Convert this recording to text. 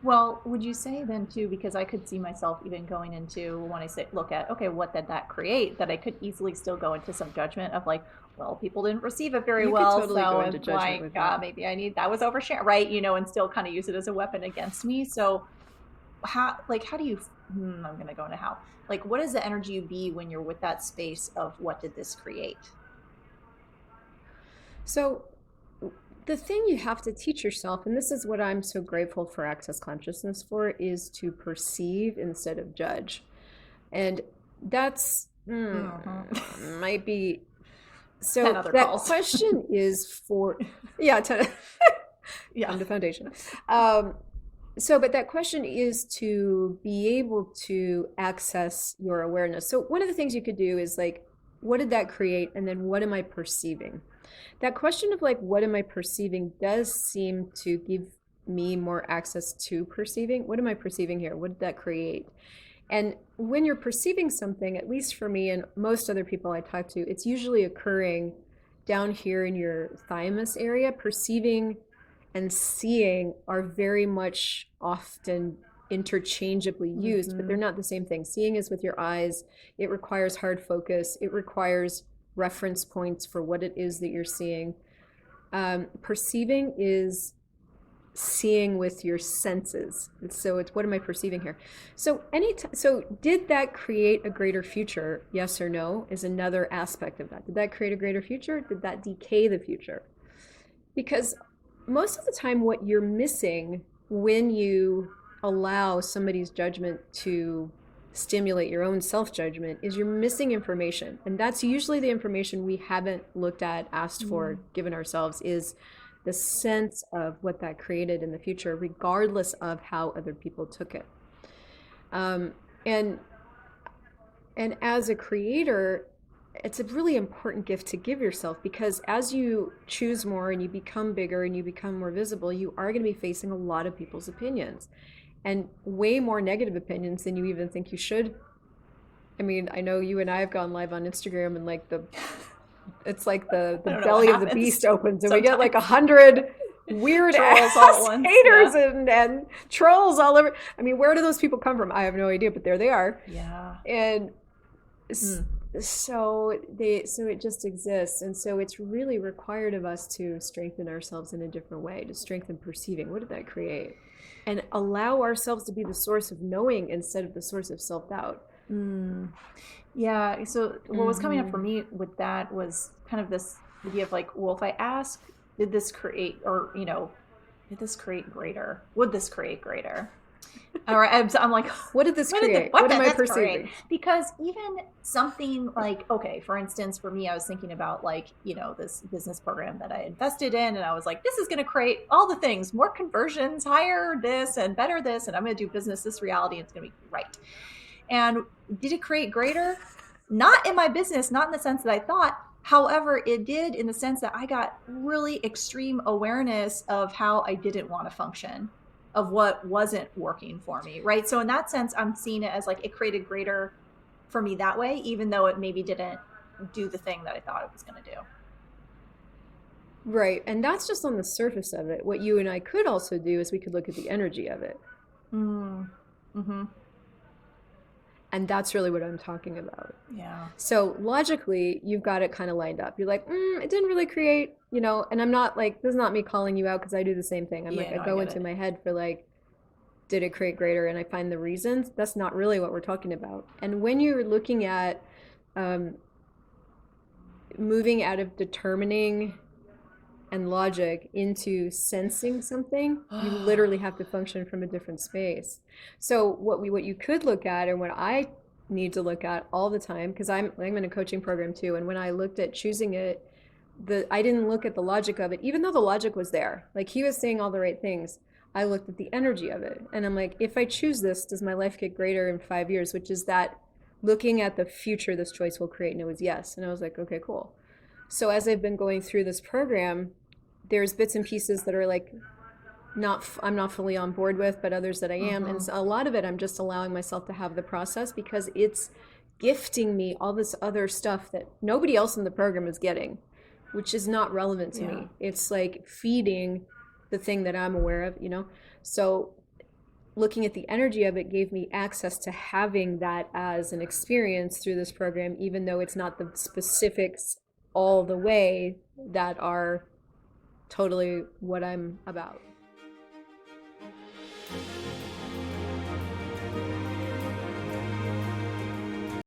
Well, would you say then too, because I could see myself even going into when I say look at, okay, what did that create? That I could easily still go into some judgment of like, well, people didn't receive it very You could well, totally go so into it's judgment like with that. maybe I need that was overshare, right? And still kind of use it as a weapon against me. So how do you? I'm gonna go into how. Like, what does the energy be when you're with that space of what did this create? So the thing you have to teach yourself, and this is what I'm so grateful for Access Consciousness for, is to perceive instead of judge. And that's might be 10 so other that calls. question is for yeah, Yeah. I'm the foundation. But that question is to be able to access your awareness. So one of the things you could do is like, what did that create? And then what am I perceiving? That question of like, what am I perceiving does seem to give me more access to perceiving. What am I perceiving here? What did that create? And when you're perceiving something, at least for me and most other people I talk to, it's usually occurring down here in your thymus area. Perceiving and seeing are very much often interchangeably used, but they're Mm-hmm. not the same thing. Seeing is with your eyes, it requires hard focus, it requires reference points for what it is that you're seeing. Perceiving is seeing with your senses. So it's what am I perceiving here? So did that create a greater future? Yes or no is another aspect of that. Did that create a greater future? Did that decay the future? Because most of the time, what you're missing when you allow somebody's judgment to stimulate your own self judgment is you're missing information. And that's usually the information we haven't looked at, asked for, given ourselves is the sense of what that created in the future, regardless of how other people took it. Um, and and as a creator, it's a really important gift to give yourself because as you choose more and you become bigger and you become more visible, you are going to be facing a lot of people's opinions and way more negative opinions than you even think you should. I mean, I know you and I have gone live on Instagram and like it's like I the don't know what belly of the happens beast opens and we get like sometimes. 100 weird Trolls all at ass once. haters Yeah. and trolls all over. I mean, where do those people come from? I have no idea, but there they are. Yeah. And Hmm. so it just exists, and so it's really required of us to strengthen ourselves in a different way, to strengthen perceiving. What did that create? And allow ourselves to be the source of knowing instead of the source of self-doubt. Mm. Yeah. So what was coming up for Mm-hmm. me with that was kind of this idea of like, well, if I ask, did this create, or, did this create greater? Would this create greater? All right, I'm like, What did this what did create? what What am did I this create? perceiving? Because even something like, okay, for instance, for me, I was thinking about like, this business program that I invested in, and I was like, this is going to create all the things, more conversions, higher this and better this, and I'm going to do business this reality, and it's going to be right. And did it create greater? Not in my business, not in the sense that I thought. However, it did in the sense that I got really extreme awareness of how I didn't want to function, of what wasn't working for me, right? So in that sense, I'm seeing it as like it created greater for me that way, even though it maybe didn't do the thing that I thought it was going to do. Right, and that's just on the surface of it. What you and I could also do is we could look at the energy of it. Mm. Mm-hmm. And that's really what I'm talking about. Yeah. So logically, you've got it kind of lined up. You're like, it didn't really create, and I'm not like, this is not me calling you out because I do the same thing. I'm like, Yeah, I no, I go get into it. my head for like, did it create greater? And I find the reasons. That's not really what we're talking about. And when you're looking at um, moving out of determining and logic into sensing something, you literally have to function from a different space. So what you could look at, and what I need to look at all the time, because I'm in a coaching program too, and when I looked at choosing it, I didn't look at the logic of it, even though the logic was there. Like he was saying all the right things. I looked at the energy of it, and I'm like, if I choose this, does my life get greater in 5 years? Which is that looking at the future this choice will create, and it was yes. And I was like, okay, cool. So as I've been going through this program, there's bits and pieces that are like I'm not fully on board with, but others that I am. And Mm-hmm. so a lot of it I'm just allowing myself to have the process because it's gifting me all this other stuff that nobody else in the program is getting, which is not relevant to Yeah. me. It's like feeding the thing that I'm aware of. So looking at the energy of it gave me access to having that as an experience through this program, even though it's not the specifics all the way that are totally what I'm about.